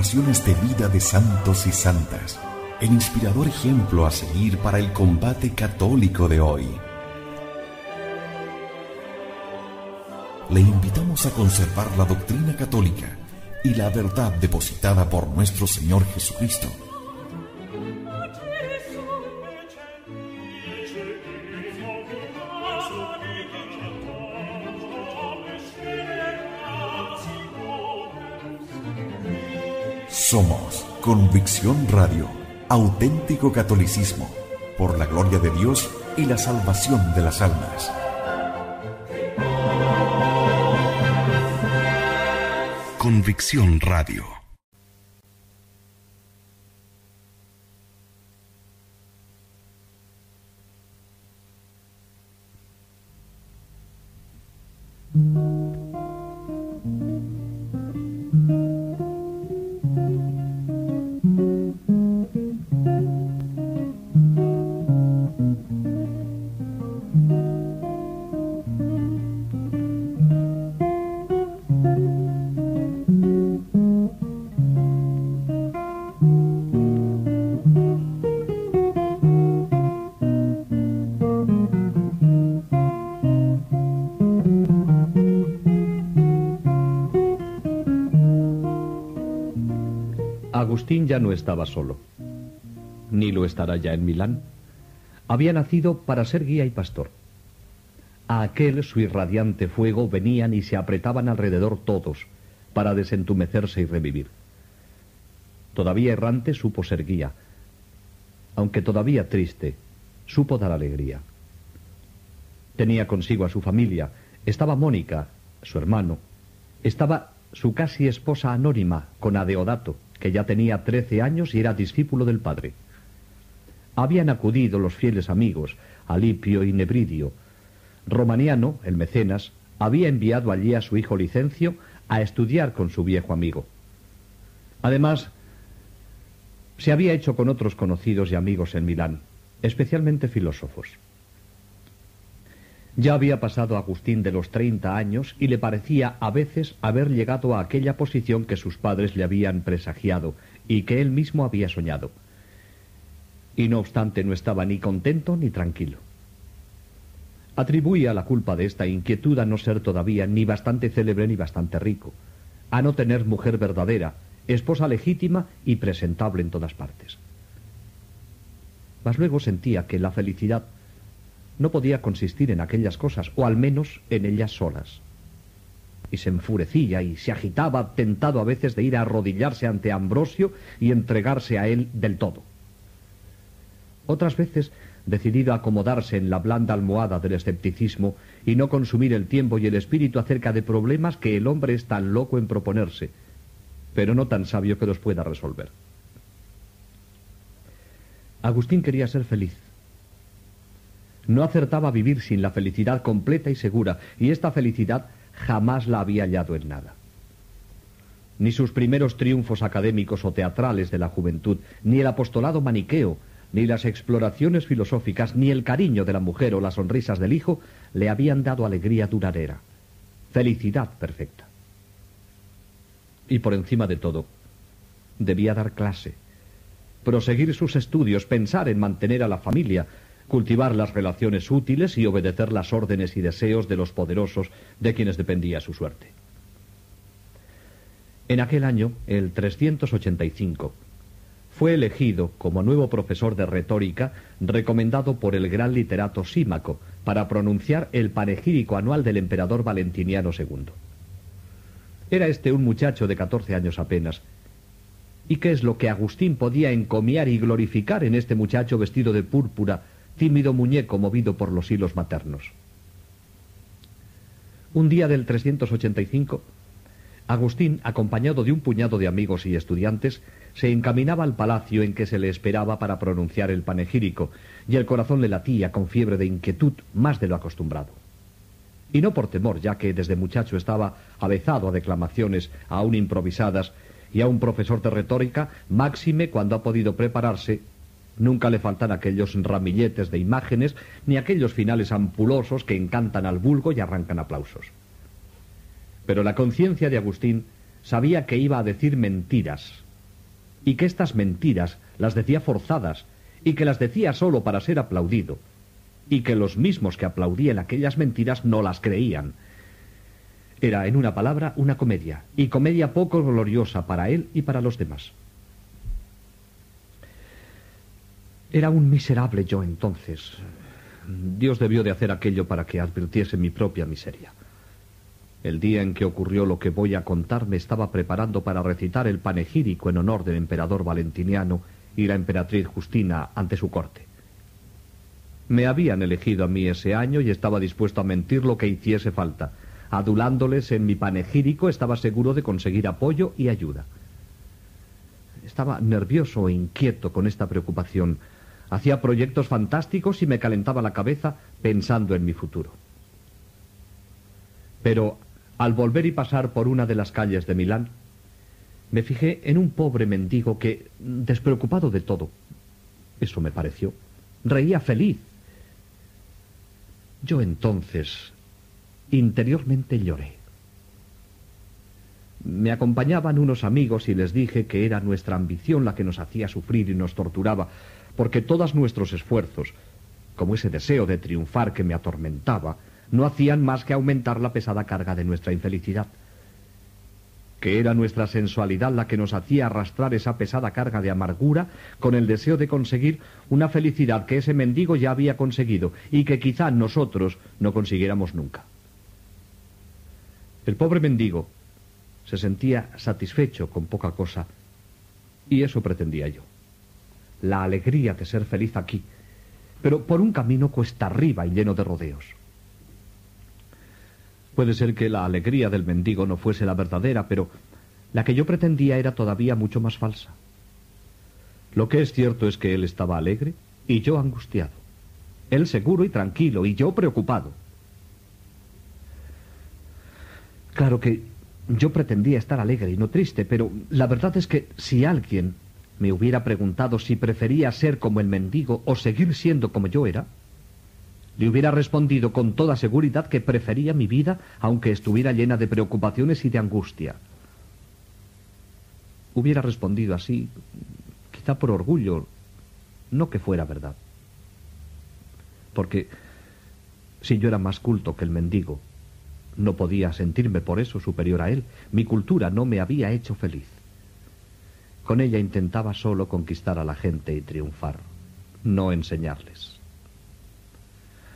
narraciones de vida de santos y santas, el inspirador ejemplo a seguir para el combate católico de hoy. Le invitamos a conservar la doctrina católica y la verdad depositada por nuestro Señor Jesucristo. Somos Convicción Radio, auténtico catolicismo, por la gloria de Dios y la salvación de las almas. Convicción Radio. Agustín ya no estaba solo, ni lo estará ya en Milán. Había nacido para ser guía y pastor. A aquel su irradiante fuego venían y se apretaban alrededor todos, para desentumecerse y revivir. Todavía errante supo ser guía, aunque todavía triste, supo dar alegría. Tenía consigo a su familia, estaba Mónica, su hermano, estaba su casi esposa anónima con Adeodato, que ya tenía 13 años y era discípulo del padre. Habían acudido los fieles amigos, Alipio y Nebridio. Romaniano, el mecenas, había enviado allí a su hijo Licencio a estudiar con su viejo amigo. Además, se había hecho con otros conocidos y amigos en Milán, especialmente filósofos. Ya había pasado Agustín de los 30 años y le parecía a veces haber llegado a aquella posición que sus padres le habían presagiado y que él mismo había soñado. Y no obstante no estaba ni contento ni tranquilo. Atribuía la culpa de esta inquietud a no ser todavía ni bastante célebre ni bastante rico, a no tener mujer verdadera, esposa legítima y presentable en todas partes. Mas luego sentía que la felicidad no podía consistir en aquellas cosas, o al menos en ellas solas. Y se enfurecía y se agitaba, tentado a veces de ir a arrodillarse ante Ambrosio y entregarse a él del todo. Otras veces, decidido a acomodarse en la blanda almohada del escepticismo y no consumir el tiempo y el espíritu acerca de problemas que el hombre es tan loco en proponerse, pero no tan sabio que los pueda resolver. Agustín quería ser feliz. No acertaba a vivir sin la felicidad completa y segura, y esta felicidad jamás la había hallado en nada. Ni sus primeros triunfos académicos o teatrales de la juventud, ni el apostolado maniqueo, ni las exploraciones filosóficas, ni el cariño de la mujer o las sonrisas del hijo le habían dado alegría duradera, felicidad perfecta. Y por encima de todo, debía dar clase, proseguir sus estudios, pensar en mantener a la familia, cultivar las relaciones útiles y obedecer las órdenes y deseos de los poderosos de quienes dependía su suerte. En aquel año, el 385, fue elegido como nuevo profesor de retórica recomendado por el gran literato Símaco para pronunciar el panegírico anual del emperador Valentiniano II. Era este un muchacho de 14 años apenas. ¿Y qué es lo que Agustín podía encomiar y glorificar en este muchacho vestido de púrpura, tímido muñeco movido por los hilos maternos? Un día del 385, Agustín, acompañado de un puñado de amigos y estudiantes, se encaminaba al palacio en que se le esperaba para pronunciar el panegírico, y el corazón le latía con fiebre de inquietud más de lo acostumbrado. Y no por temor, ya que desde muchacho estaba avezado a declamaciones aún improvisadas y a un profesor de retórica, máxime cuando ha podido prepararse. Nunca le faltan aquellos ramilletes de imágenes, ni aquellos finales ampulosos que encantan al vulgo y arrancan aplausos. Pero la conciencia de Agustín sabía que iba a decir mentiras, y que estas mentiras las decía forzadas, y que las decía solo para ser aplaudido, y que los mismos que aplaudían aquellas mentiras no las creían. Era, en una palabra, una comedia, y comedia poco gloriosa para él y para los demás. Era un miserable yo entonces. Dios debió de hacer aquello para que advirtiese mi propia miseria. El día en que ocurrió lo que voy a contar me estaba preparando para recitar el panegírico en honor del emperador Valentiniano y la emperatriz Justina ante su corte. Me habían elegido a mí ese año y estaba dispuesto a mentir lo que hiciese falta. Adulándoles en mi panegírico estaba seguro de conseguir apoyo y ayuda. Estaba nervioso e inquieto con esta preocupación. Hacía proyectos fantásticos y me calentaba la cabeza pensando en mi futuro. Pero al volver y pasar por una de las calles de Milán, me fijé en un pobre mendigo que, despreocupado de todo, eso me pareció, reía feliz. Yo entonces, interiormente lloré. Me acompañaban unos amigos y les dije que era nuestra ambición la que nos hacía sufrir y nos torturaba, porque todos nuestros esfuerzos, como ese deseo de triunfar que me atormentaba, no hacían más que aumentar la pesada carga de nuestra infelicidad. Que era nuestra sensualidad la que nos hacía arrastrar esa pesada carga de amargura con el deseo de conseguir una felicidad que ese mendigo ya había conseguido y que quizá nosotros no consiguiéramos nunca. El pobre mendigo se sentía satisfecho con poca cosa, y eso pretendía yo. La alegría de ser feliz aquí, pero por un camino cuesta arriba y lleno de rodeos. Puede ser que la alegría del mendigo no fuese la verdadera, pero la que yo pretendía era todavía mucho más falsa. Lo que es cierto es que él estaba alegre y yo angustiado. Él seguro y tranquilo y yo preocupado. Claro que yo pretendía estar alegre y no triste, pero la verdad es que si alguien me hubiera preguntado si prefería ser como el mendigo o seguir siendo como yo era, le hubiera respondido con toda seguridad que prefería mi vida aunque estuviera llena de preocupaciones y de angustia. Hubiera respondido así, quizá por orgullo, no que fuera verdad. Porque si yo era más culto que el mendigo, no podía sentirme por eso superior a él. Mi cultura no me había hecho feliz. Con ella intentaba solo conquistar a la gente y triunfar, no enseñarles.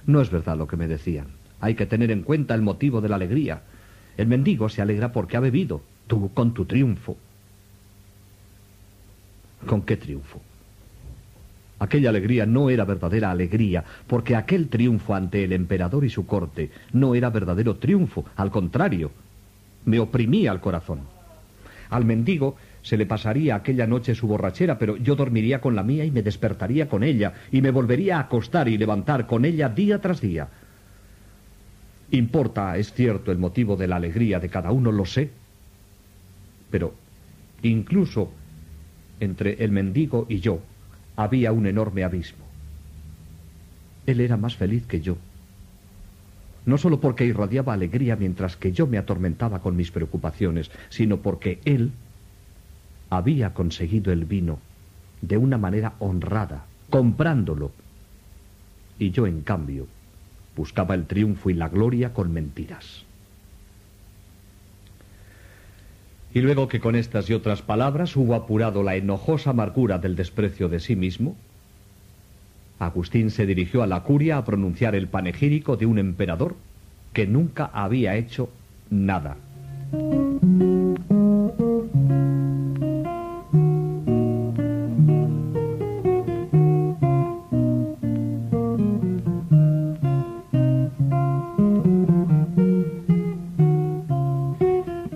No es verdad lo que me decían. Hay que tener en cuenta el motivo de la alegría. El mendigo se alegra porque ha bebido. Tú con tu triunfo. ¿Con qué triunfo? Aquella alegría no era verdadera alegría, porque aquel triunfo ante el emperador y su corte no era verdadero triunfo. Al contrario, me oprimía el corazón. Al mendigo se le pasaría aquella noche su borrachera, pero yo dormiría con la mía y me despertaría con ella, y me volvería a acostar y levantar con ella día tras día. Importa, es cierto, el motivo de la alegría de cada uno, lo sé. Pero incluso entre el mendigo y yo había un enorme abismo. Él era más feliz que yo. No solo porque irradiaba alegría mientras que yo me atormentaba con mis preocupaciones, sino porque él había conseguido el vino de una manera honrada, comprándolo. Y yo, en cambio, buscaba el triunfo y la gloria con mentiras. Y luego que con estas y otras palabras hubo apurado la enojosa amargura del desprecio de sí mismo, Agustín se dirigió a la curia a pronunciar el panegírico de un emperador que nunca había hecho nada.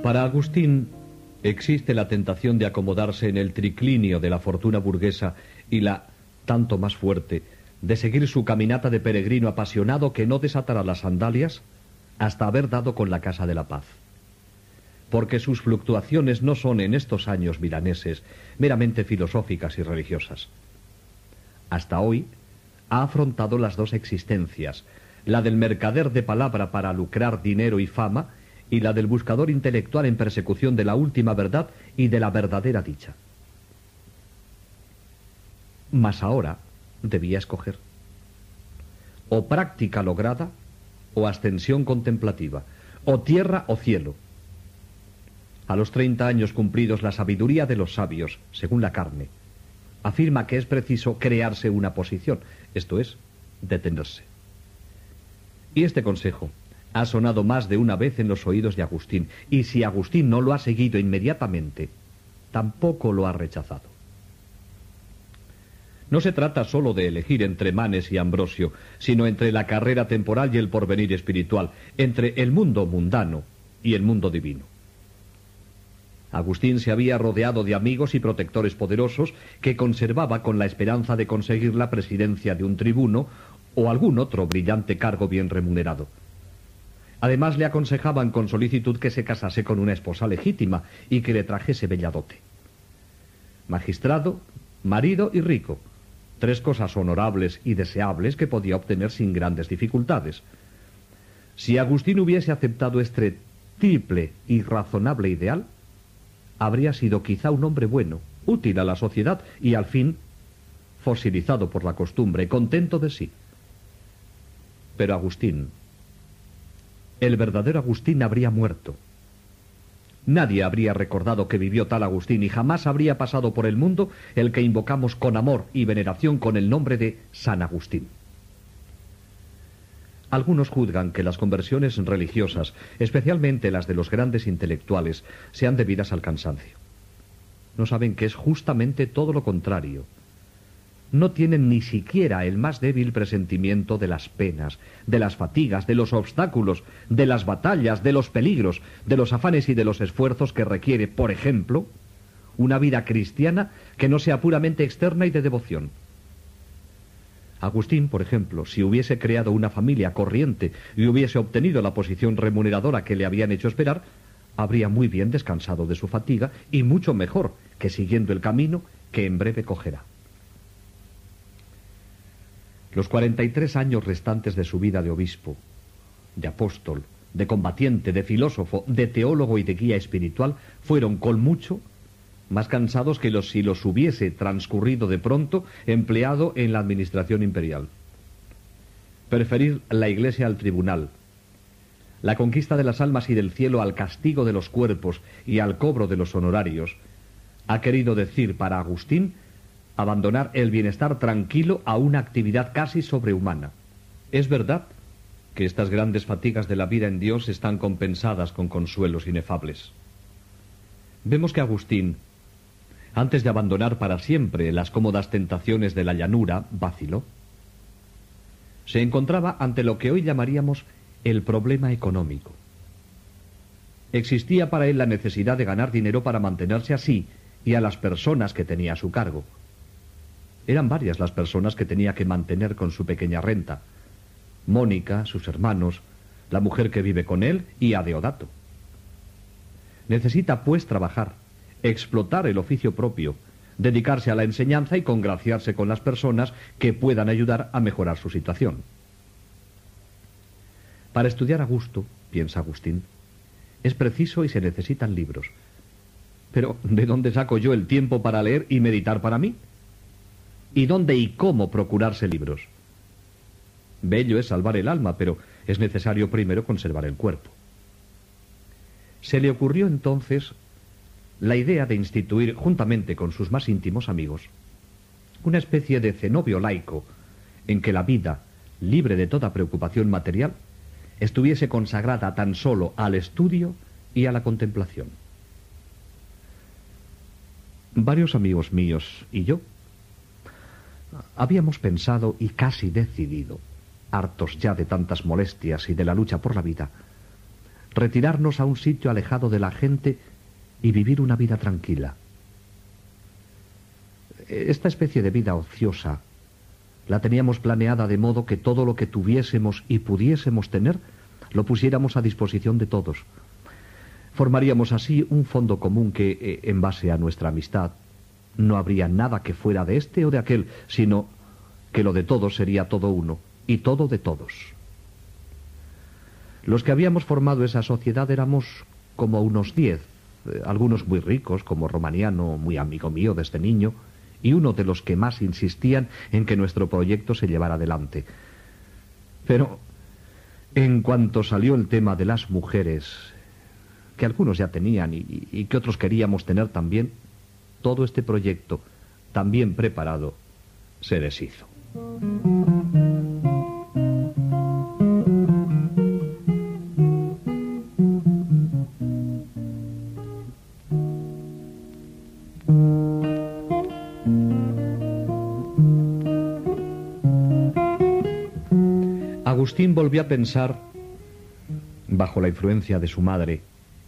Para Agustín existe la tentación de acomodarse en el triclinio de la fortuna burguesa y la, tanto más fuerte, de seguir su caminata de peregrino apasionado que no desatará las sandalias hasta haber dado con la casa de la paz. Porque sus fluctuaciones no son en estos años milaneses meramente filosóficas y religiosas. Hasta hoy ha afrontado las dos existencias, la del mercader de palabra para lucrar dinero y fama, y la del buscador intelectual en persecución de la última verdad y de la verdadera dicha. Mas ahora debía escoger: o práctica lograda, o ascensión contemplativa, o tierra o cielo. A los 30 años cumplidos, la sabiduría de los sabios, según la carne, afirma que es preciso crearse una posición, esto es, detenerse. Y este consejo ha sonado más de una vez en los oídos de Agustín, y si Agustín no lo ha seguido inmediatamente, tampoco lo ha rechazado. No se trata solo de elegir entre Manes y Ambrosio, sino entre la carrera temporal y el porvenir espiritual, entre el mundo mundano y el mundo divino. Agustín se había rodeado de amigos y protectores poderosos que conservaba con la esperanza de conseguir la presidencia de un tribuno o algún otro brillante cargo bien remunerado. Además, le aconsejaban con solicitud que se casase con una esposa legítima y que le trajese bella dote. Magistrado, marido y rico, 3 cosas honorables y deseables que podía obtener sin grandes dificultades. Si Agustín hubiese aceptado este triple y razonable ideal, habría sido quizá un hombre bueno, útil a la sociedad y, al fin, fosilizado por la costumbre, contento de sí. Pero Agustín, el verdadero Agustín, habría muerto. Nadie habría recordado que vivió tal Agustín y jamás habría pasado por el mundo el que invocamos con amor y veneración con el nombre de San Agustín. Algunos juzgan que las conversiones religiosas, especialmente las de los grandes intelectuales, sean debidas al cansancio. No saben que es justamente todo lo contrario. No tienen ni siquiera el más débil presentimiento de las penas, de las fatigas, de los obstáculos, de las batallas, de los peligros, de los afanes y de los esfuerzos que requiere, por ejemplo, una vida cristiana que no sea puramente externa y de devoción. Agustín, por ejemplo, si hubiese creado una familia corriente y hubiese obtenido la posición remuneradora que le habían hecho esperar, habría muy bien descansado de su fatiga y mucho mejor que siguiendo el camino que en breve cogerá. Los 43 años restantes de su vida de obispo, de apóstol, de combatiente, de filósofo, de teólogo y de guía espiritual fueron con mucho más cansados que si los hubiese transcurrido de pronto empleado en la administración imperial. Preferir la Iglesia al tribunal, la conquista de las almas y del cielo al castigo de los cuerpos y al cobro de los honorarios, ha querido decir para Agustín abandonar el bienestar tranquilo a una actividad casi sobrehumana. Es verdad que estas grandes fatigas de la vida en Dios están compensadas con consuelos inefables. Vemos que Agustín, antes de abandonar para siempre las cómodas tentaciones de la llanura, vaciló. Se encontraba ante lo que hoy llamaríamos el problema económico. Existía para él la necesidad de ganar dinero para mantenerse a sí y a las personas que tenía a su cargo. Eran varias las personas que tenía que mantener con su pequeña renta: Mónica, sus hermanos, la mujer que vive con él y a Deodato. Necesita, pues, trabajar, explotar el oficio propio, dedicarse a la enseñanza y congraciarse con las personas que puedan ayudar a mejorar su situación. Para estudiar a gusto, piensa Agustín, es preciso y se necesitan libros. Pero, ¿de dónde saco yo el tiempo para leer y meditar para mí? ¿Y dónde y cómo procurarse libros? Bello es salvar el alma, pero es necesario primero conservar el cuerpo. Se le ocurrió entonces la idea de instituir, juntamente con sus más íntimos amigos, una especie de cenobio laico en que la vida, libre de toda preocupación material, estuviese consagrada tan solo al estudio y a la contemplación. Varios amigos míos y yo habíamos pensado y casi decidido, hartos ya de tantas molestias y de la lucha por la vida, retirarnos a un sitio alejado de la gente y vivir una vida tranquila. Esta especie de vida ociosa la teníamos planeada de modo que todo lo que tuviésemos y pudiésemos tener lo pusiéramos a disposición de todos. Formaríamos así un fondo común que, en base a nuestra amistad, no habría nada que fuera de este o de aquel, sino que lo de todos sería todo uno, y todo de todos. Los que habíamos formado esa sociedad éramos como unos 10, algunos muy ricos, como Romaniano, muy amigo mío desde niño, y uno de los que más insistían en que nuestro proyecto se llevara adelante. Pero en cuanto salió el tema de las mujeres, que algunos ya tenían y que otros queríamos tener también, todo este proyecto, tan bien preparado, se deshizo. Agustín volvió a pensar, bajo la influencia de su madre,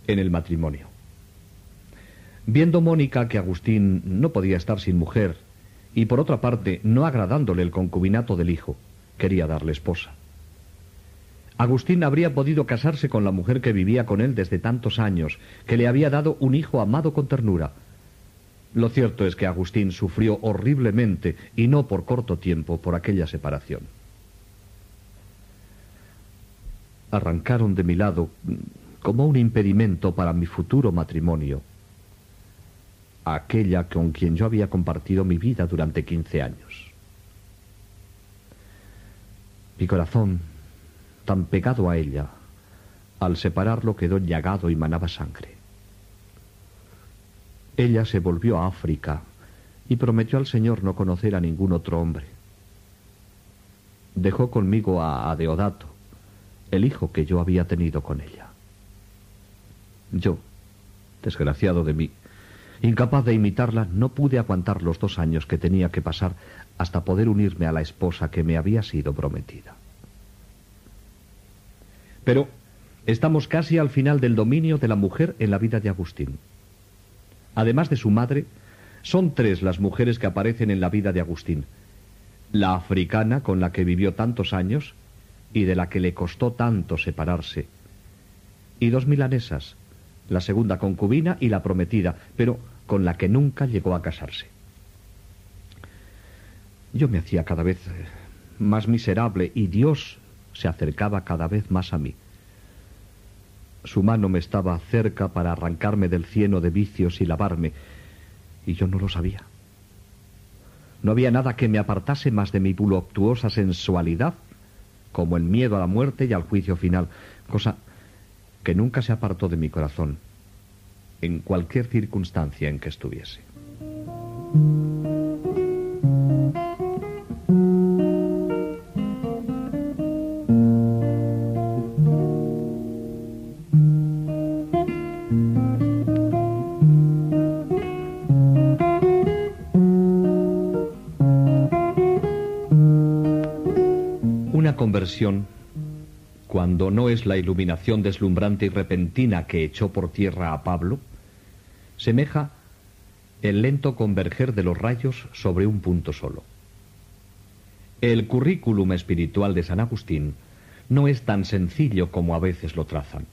en el matrimonio. Viendo Mónica que Agustín no podía estar sin mujer, y por otra parte, no agradándole el concubinato del hijo, quería darle esposa. Agustín habría podido casarse con la mujer que vivía con él desde tantos años, que le había dado un hijo amado con ternura. Lo cierto es que Agustín sufrió horriblemente, y no por corto tiempo, por aquella separación. Arrancaron de mi lado, como un impedimento para mi futuro matrimonio, a aquella con quien yo había compartido mi vida durante 15 años. Mi corazón, tan pegado a ella, al separarlo quedó llagado y manaba sangre. Ella se volvió a África y prometió al Señor no conocer a ningún otro hombre. Dejó conmigo a Deodato, el hijo que yo había tenido con ella. Yo, desgraciado de mí, incapaz de imitarla, no pude aguantar los 2 años que tenía que pasar hasta poder unirme a la esposa que me había sido prometida. Pero estamos casi al final del dominio de la mujer en la vida de Agustín. Además de su madre, son 3 las mujeres que aparecen en la vida de Agustín. La africana, con la que vivió tantos años y de la que le costó tanto separarse, y 2 milanesas, la segunda concubina y la prometida, pero con la que nunca llegó a casarse. Yo me hacía cada vez más miserable y Dios se acercaba cada vez más a mí. Su mano me estaba cerca para arrancarme del cieno de vicios y lavarme, y yo no lo sabía. No había nada que me apartase más de mi voluptuosa sensualidad, como el miedo a la muerte y al juicio final, cosa que nunca se apartó de mi corazón, en cualquier circunstancia en que estuviese. Una conversión, cuando no es la iluminación deslumbrante y repentina que echó por tierra a Pablo, semeja el lento converger de los rayos sobre un punto solo. El currículum espiritual de San Agustín no es tan sencillo como a veces lo trazan.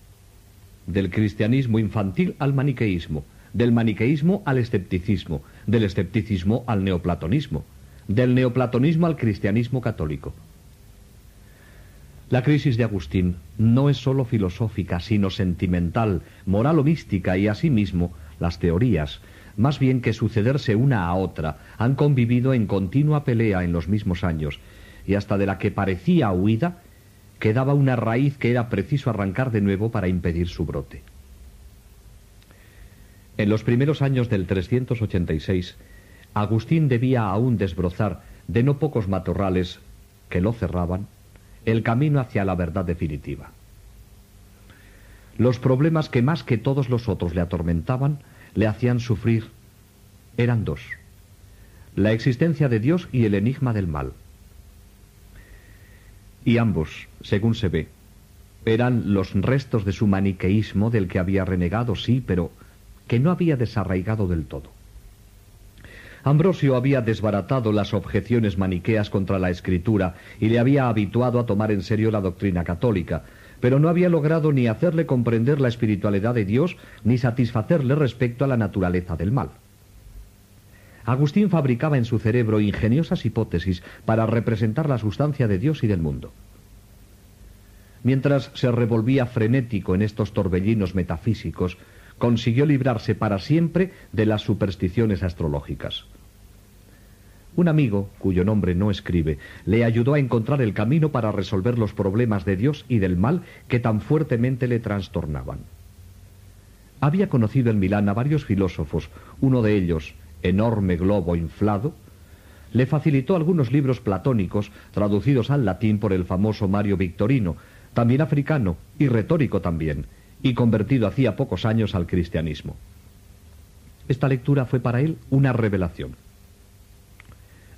Del cristianismo infantil al maniqueísmo, del maniqueísmo al escepticismo, del escepticismo al neoplatonismo, del neoplatonismo al cristianismo católico. La crisis de Agustín no es sólo filosófica, sino sentimental, moral o mística, y asimismo las teorías, más bien que sucederse una a otra, han convivido en continua pelea en los mismos años, y hasta de la que parecía huida, quedaba una raíz que era preciso arrancar de nuevo para impedir su brote. En los primeros años del 386, Agustín debía aún desbrozar de no pocos matorrales que lo cerraban el camino hacia la verdad definitiva. Los problemas que más que todos los otros le atormentaban, le hacían sufrir, eran 2: la existencia de Dios y el enigma del mal. Y ambos, según se ve, eran los restos de su maniqueísmo, del que había renegado, sí, pero que no había desarraigado del todo. Ambrosio había desbaratado las objeciones maniqueas contra la Escritura y le había habituado a tomar en serio la doctrina católica, pero no había logrado ni hacerle comprender la espiritualidad de Dios ni satisfacerle respecto a la naturaleza del mal. Agustín fabricaba en su cerebro ingeniosas hipótesis para representar la sustancia de Dios y del mundo. Mientras se revolvía frenético en estos torbellinos metafísicos, consiguió librarse para siempre de las supersticiones astrológicas. Un amigo, cuyo nombre no escribe, le ayudó a encontrar el camino para resolver los problemas de Dios y del mal que tan fuertemente le trastornaban. Había conocido en Milán a varios filósofos. Uno de ellos, enorme globo inflado, le facilitó algunos libros platónicos traducidos al latín por el famoso Mario Victorino, también africano y retórico también, y convertido hacía pocos años al cristianismo. Esta lectura fue para él una revelación.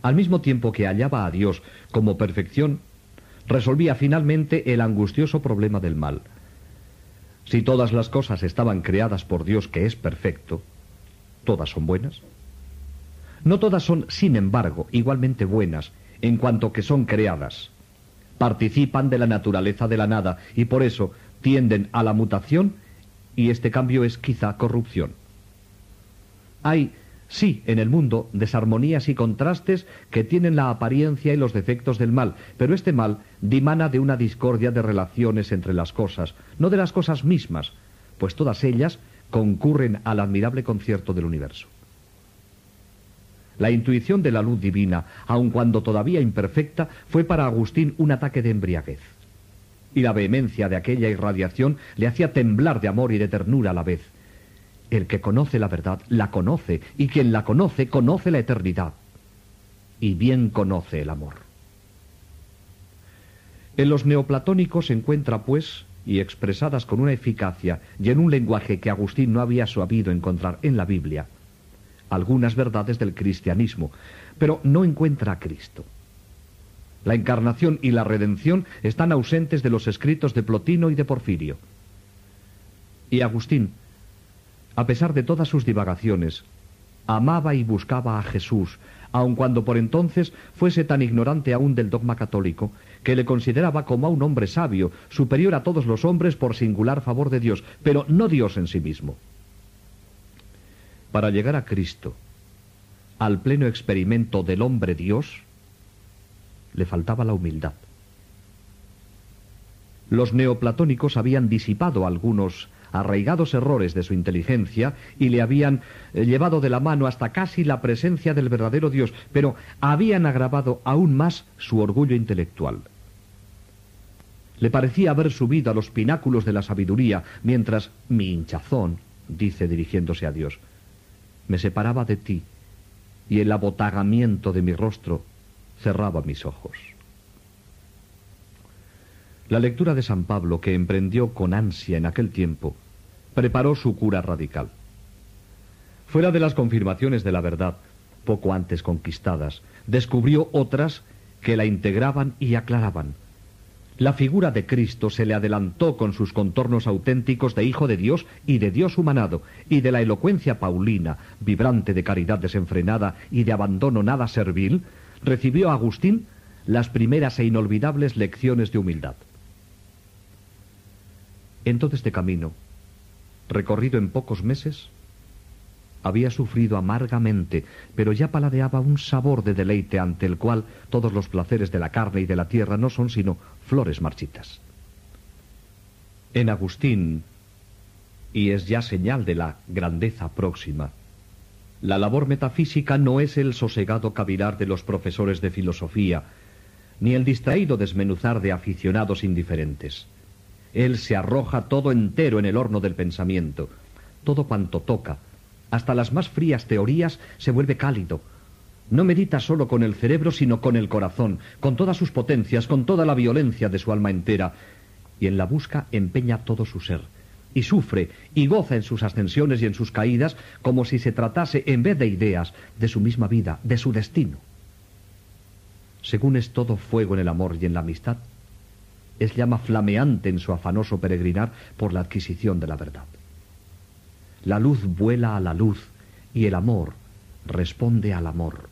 Al mismo tiempo que hallaba a Dios como perfección, resolvía finalmente el angustioso problema del mal. Si todas las cosas estaban creadas por Dios, que es perfecto, ¿todas son buenas? No todas son, sin embargo, igualmente buenas, en cuanto que son creadas. Participan de la naturaleza de la nada y por eso tienden a la mutación, y este cambio es quizá corrupción. Hay, sí, en el mundo, desarmonías y contrastes que tienen la apariencia y los defectos del mal, pero este mal dimana de una discordia de relaciones entre las cosas, no de las cosas mismas, pues todas ellas concurren al admirable concierto del universo. La intuición de la luz divina, aun cuando todavía imperfecta, fue para Agustín un ataque de embriaguez. Y la vehemencia de aquella irradiación le hacía temblar de amor y de ternura a la vez. El que conoce la verdad, la conoce, y quien la conoce, conoce la eternidad. Y bien conoce el amor. En los neoplatónicos se encuentra, pues, y expresadas con una eficacia y en un lenguaje que Agustín no había sabido encontrar en la Biblia, algunas verdades del cristianismo, pero no encuentra a Cristo. La encarnación y la redención están ausentes de los escritos de Plotino y de Porfirio. Y Agustín, a pesar de todas sus divagaciones, amaba y buscaba a Jesús, aun cuando por entonces fuese tan ignorante aún del dogma católico, que le consideraba como a un hombre sabio, superior a todos los hombres por singular favor de Dios, pero no Dios en sí mismo. Para llegar a Cristo, al pleno experimento del hombre Dios, le faltaba la humildad. Los neoplatónicos habían disipado algunos arraigados errores de su inteligencia y le habían llevado de la mano hasta casi la presencia del verdadero Dios, pero habían agravado aún más su orgullo intelectual. Le parecía haber subido a los pináculos de la sabiduría, mientras mi hinchazón, dice dirigiéndose a Dios, me separaba de ti, y el abotagamiento de mi rostro cerraba mis ojos. La lectura de San Pablo, que emprendió con ansia en aquel tiempo, preparó su cura radical. Fuera de las confirmaciones de la verdad, poco antes conquistadas, descubrió otras que la integraban y aclaraban. La figura de Cristo se le adelantó con sus contornos auténticos de Hijo de Dios y de Dios humanado, y de la elocuencia paulina, vibrante de caridad desenfrenada y de abandono nada servil, recibió Agustín las primeras e inolvidables lecciones de humildad. En todo este camino, recorrido en pocos meses, había sufrido amargamente, pero ya paladeaba un sabor de deleite ante el cual todos los placeres de la carne y de la tierra no son sino flores marchitas. En Agustín, y es ya señal de la grandeza próxima, la labor metafísica no es el sosegado cavilar de los profesores de filosofía, ni el distraído desmenuzar de aficionados indiferentes. Él se arroja todo entero en el horno del pensamiento. Todo cuanto toca, hasta las más frías teorías, se vuelve cálido. No medita solo con el cerebro, sino con el corazón, con todas sus potencias, con toda la violencia de su alma entera, y en la busca empeña todo su ser, y sufre y goza en sus ascensiones y en sus caídas, como si se tratase, en vez de ideas, de su misma vida, de su destino. Según es todo fuego en el amor y en la amistad, es llama flameante en su afanoso peregrinar por la adquisición de la verdad. La luz vuela a la luz, y el amor responde al amor.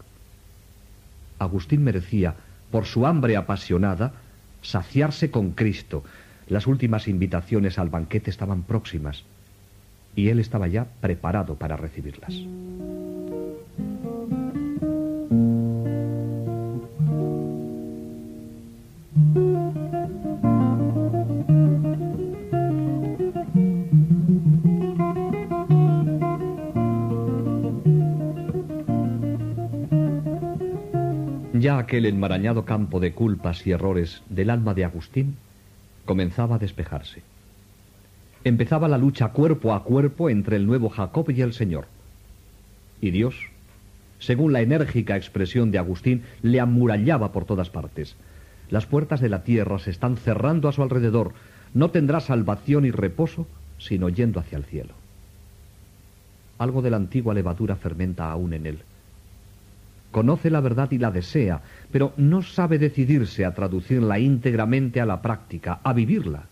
Agustín merecía, por su hambre apasionada, saciarse con Cristo. Las últimas invitaciones al banquete estaban próximas, y él estaba ya preparado para recibirlas. Ya aquel enmarañado campo de culpas y errores del alma de Agustín comenzaba a despejarse. Empezaba la lucha cuerpo a cuerpo entre el nuevo Jacob y el Señor. Y Dios, según la enérgica expresión de Agustín, le amurallaba por todas partes. Las puertas de la tierra se están cerrando a su alrededor. No tendrá salvación y reposo sino yendo hacia el cielo. Algo de la antigua levadura fermenta aún en él. Conoce la verdad y la desea, pero no sabe decidirse a traducirla íntegramente a la práctica, a vivirla.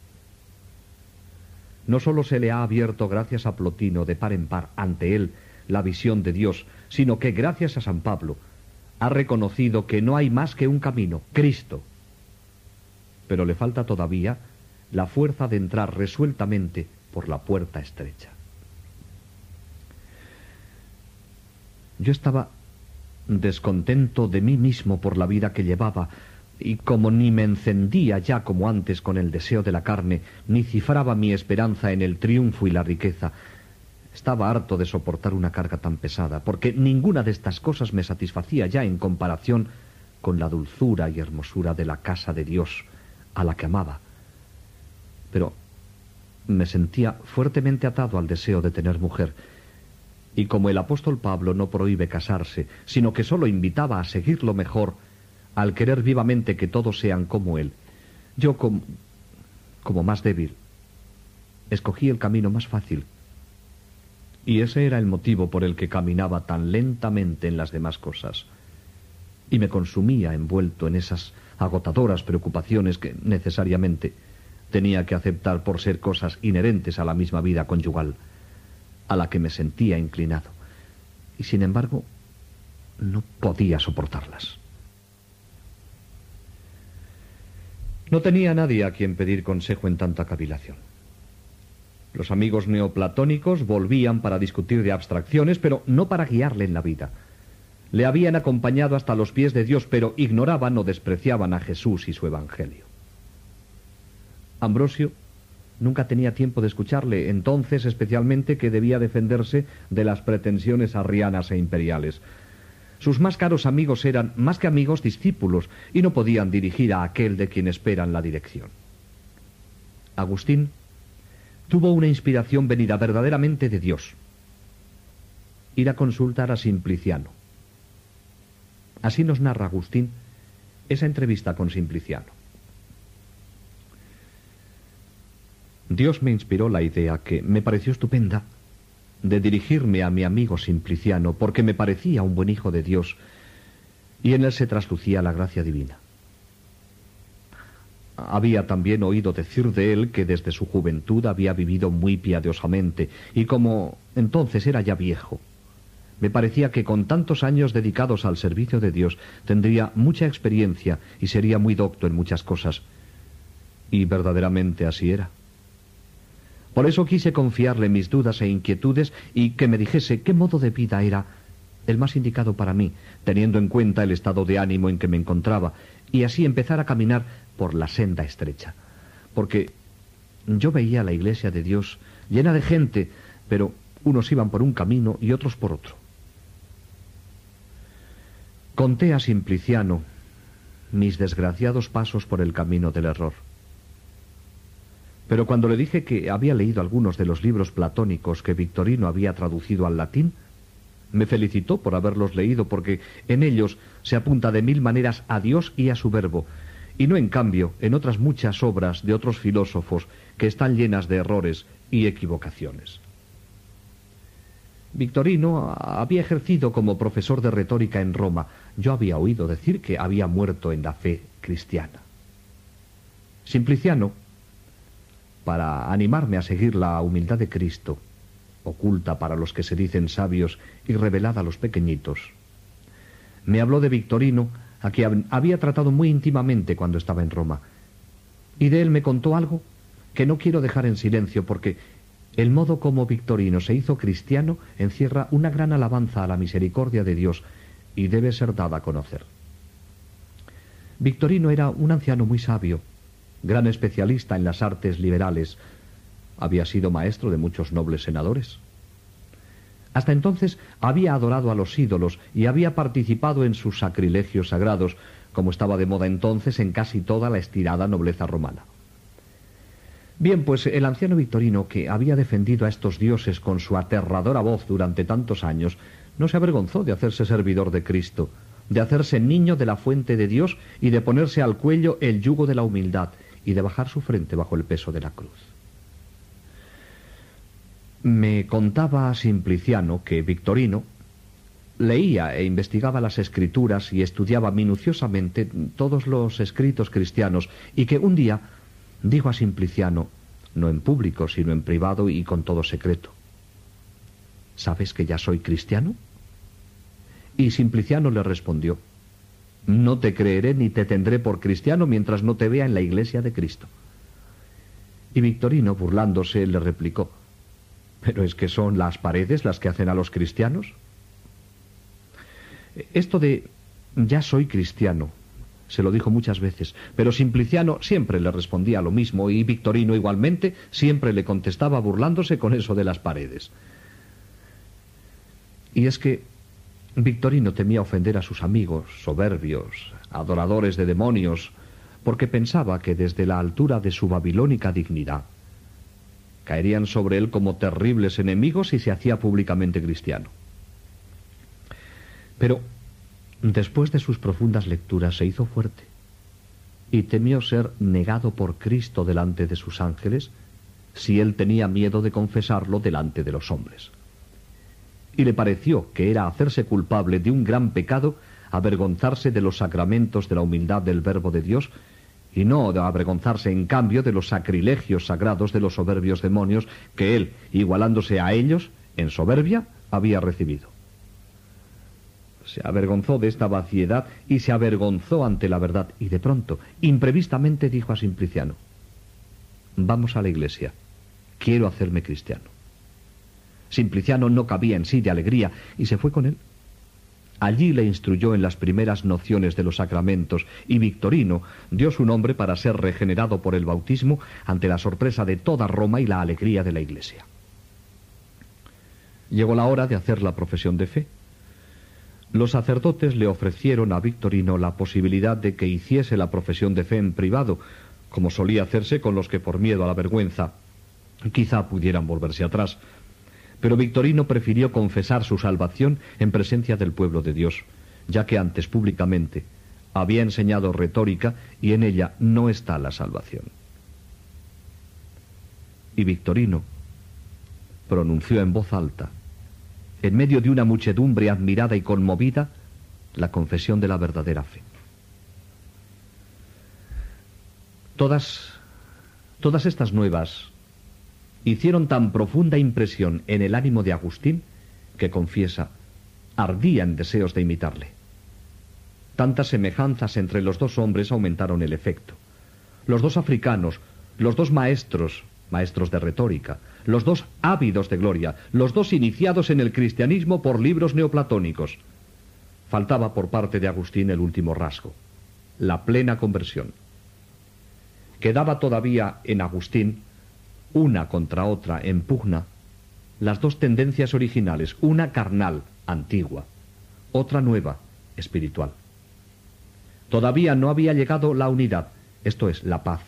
No solo se le ha abierto gracias a Plotino de par en par ante él la visión de Dios, sino que gracias a San Pablo ha reconocido que no hay más que un camino, Cristo. Pero le falta todavía la fuerza de entrar resueltamente por la puerta estrecha. Yo estaba descontento de mí mismo por la vida que llevaba, y como ni me encendía ya como antes con el deseo de la carne, ni cifraba mi esperanza en el triunfo y la riqueza, estaba harto de soportar una carga tan pesada, porque ninguna de estas cosas me satisfacía ya en comparación con la dulzura y hermosura de la casa de Dios, a la que amaba. Pero me sentía fuertemente atado al deseo de tener mujer, y como el apóstol Pablo no prohíbe casarse, sino que solo invitaba a seguir lo mejor, al querer vivamente que todos sean como él, yo como más débil, escogí el camino más fácil. Y ese era el motivo por el que caminaba tan lentamente en las demás cosas. Y me consumía envuelto en esas agotadoras preocupaciones que necesariamente tenía que aceptar por ser cosas inherentes a la misma vida conyugal, a la que me sentía inclinado. Y sin embargo, no podía soportarlas. No tenía nadie a quien pedir consejo en tanta cavilación. Los amigos neoplatónicos volvían para discutir de abstracciones, pero no para guiarle en la vida. Le habían acompañado hasta los pies de Dios, pero ignoraban o despreciaban a Jesús y su evangelio. Ambrosio nunca tenía tiempo de escucharle, entonces especialmente que debía defenderse de las pretensiones arrianas e imperiales. Sus más caros amigos eran, más que amigos, discípulos, y no podían dirigir a aquel de quien esperan la dirección. Agustín tuvo una inspiración venida verdaderamente de Dios: ir a consultar a Simpliciano. Así nos narra Agustín esa entrevista con Simpliciano. Dios me inspiró la idea, que me pareció estupenda, de dirigirme a mi amigo Simpliciano, porque me parecía un buen hijo de Dios, y en él se traslucía la gracia divina. Había también oído decir de él que desde su juventud había vivido muy piadosamente, y como entonces era ya viejo, me parecía que con tantos años dedicados al servicio de Dios tendría mucha experiencia y sería muy docto en muchas cosas. Y verdaderamente así era. Por eso quise confiarle mis dudas e inquietudes y que me dijese qué modo de vida era el más indicado para mí, teniendo en cuenta el estado de ánimo en que me encontraba, y así empezar a caminar por la senda estrecha. Porque yo veía la iglesia de Dios llena de gente, pero unos iban por un camino y otros por otro. Conté a Simpliciano mis desgraciados pasos por el camino del error. Pero cuando le dije que había leído algunos de los libros platónicos que Victorino había traducido al latín, me felicitó por haberlos leído, porque en ellos se apunta de mil maneras a Dios y a su verbo, y no en cambio en otras muchas obras de otros filósofos que están llenas de errores y equivocaciones. Victorino había ejercido como profesor de retórica en Roma. Yo había oído decir que había muerto en la fe cristiana. Simpliciano, para animarme a seguir la humildad de Cristo, oculta para los que se dicen sabios y revelada a los pequeñitos, me habló de Victorino, a quien había tratado muy íntimamente cuando estaba en Roma, y de él me contó algo que no quiero dejar en silencio, porque el modo como Victorino se hizo cristiano encierra una gran alabanza a la misericordia de Dios y debe ser dada a conocer. Victorino era un anciano muy sabio, gran especialista en las artes liberales. Había sido maestro de muchos nobles senadores. Hasta entonces había adorado a los ídolos y había participado en sus sacrilegios sagrados, como estaba de moda entonces en casi toda la estirada nobleza romana. Bien, pues el anciano Victorino, que había defendido a estos dioses con su aterradora voz durante tantos años, no se avergonzó de hacerse servidor de Cristo, de hacerse niño de la fuente de Dios y de ponerse al cuello el yugo de la humildad y de bajar su frente bajo el peso de la cruz. Me contaba Simpliciano que Victorino leía e investigaba las escrituras y estudiaba minuciosamente todos los escritos cristianos y que un día dijo a Simpliciano, no en público, sino en privado y con todo secreto: ¿sabes que ya soy cristiano? Y Simpliciano le respondió: no te creeré ni te tendré por cristiano mientras no te vea en la iglesia de Cristo. Y Victorino, burlándose, le replicó: ¿pero es que son las paredes las que hacen a los cristianos? Esto de ya soy cristiano se lo dijo muchas veces, pero Simpliciano siempre le respondía lo mismo y Victorino igualmente siempre le contestaba burlándose con eso de las paredes. Y es que Victorino temía ofender a sus amigos soberbios, adoradores de demonios, porque pensaba que desde la altura de su babilónica dignidad caerían sobre él como terribles enemigos si se hacía públicamente cristiano. Pero después de sus profundas lecturas se hizo fuerte y temió ser negado por Cristo delante de sus ángeles si él tenía miedo de confesarlo delante de los hombres. Y le pareció que era hacerse culpable de un gran pecado avergonzarse de los sacramentos de la humildad del Verbo de Dios y no de avergonzarse en cambio de los sacrilegios sagrados de los soberbios demonios que él, igualándose a ellos en soberbia, había recibido. Se avergonzó de esta vaciedad y se avergonzó ante la verdad y de pronto, imprevistamente dijo a Simpliciano: vamos a la iglesia, quiero hacerme cristiano. Simpliciano no cabía en sí de alegría y se fue con él. Allí le instruyó en las primeras nociones de los sacramentos y Victorino dio su nombre para ser regenerado por el bautismo ante la sorpresa de toda Roma y la alegría de la iglesia. Llegó la hora de hacer la profesión de fe. Los sacerdotes le ofrecieron a Victorino la posibilidad de que hiciese la profesión de fe en privado, como solía hacerse con los que por miedo a la vergüenza quizá pudieran volverse atrás. Pero Victorino prefirió confesar su salvación en presencia del pueblo de Dios, ya que antes públicamente había enseñado retórica y en ella no está la salvación. Y Victorino pronunció en voz alta, en medio de una muchedumbre admirada y conmovida, la confesión de la verdadera fe. Todas estas nuevas hicieron tan profunda impresión en el ánimo de Agustín que, confiesa, ardía en deseos de imitarle. Tantas semejanzas entre los dos hombres aumentaron el efecto. Los dos africanos, los dos maestros de retórica, los dos ávidos de gloria, los dos iniciados en el cristianismo por libros neoplatónicos. Faltaba por parte de Agustín el último rasgo, la plena conversión. Quedaba todavía en Agustín, una contra otra en pugna, las dos tendencias originales, una carnal, antigua, otra nueva, espiritual. Todavía no había llegado la unidad, esto es, la paz.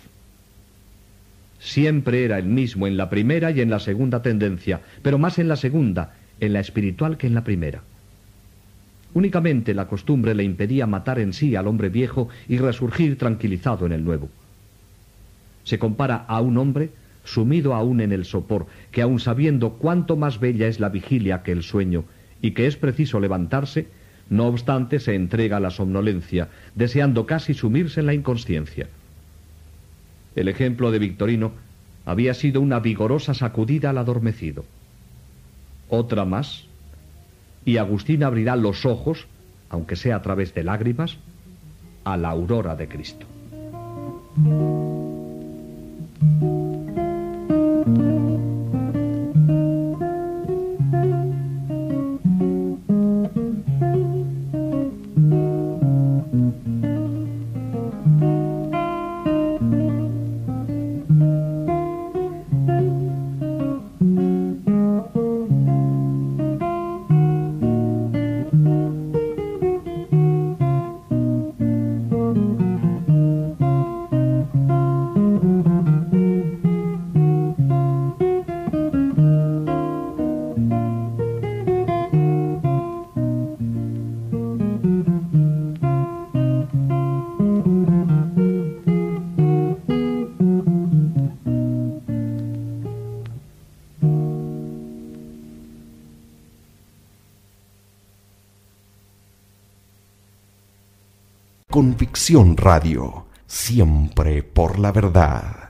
Siempre era el mismo en la primera y en la segunda tendencia, pero más en la segunda, en la espiritual que en la primera. Únicamente la costumbre le impedía matar en sí al hombre viejo y resurgir tranquilizado en el nuevo. Se compara a un hombre sumido aún en el sopor, que aun sabiendo cuánto más bella es la vigilia que el sueño, y que es preciso levantarse, no obstante se entrega a la somnolencia, deseando casi sumirse en la inconsciencia. El ejemplo de Victorino había sido una vigorosa sacudida al adormecido. Otra más, y Agustín abrirá los ojos, aunque sea a través de lágrimas, a la aurora de Cristo. Convicción Radio, siempre por la verdad.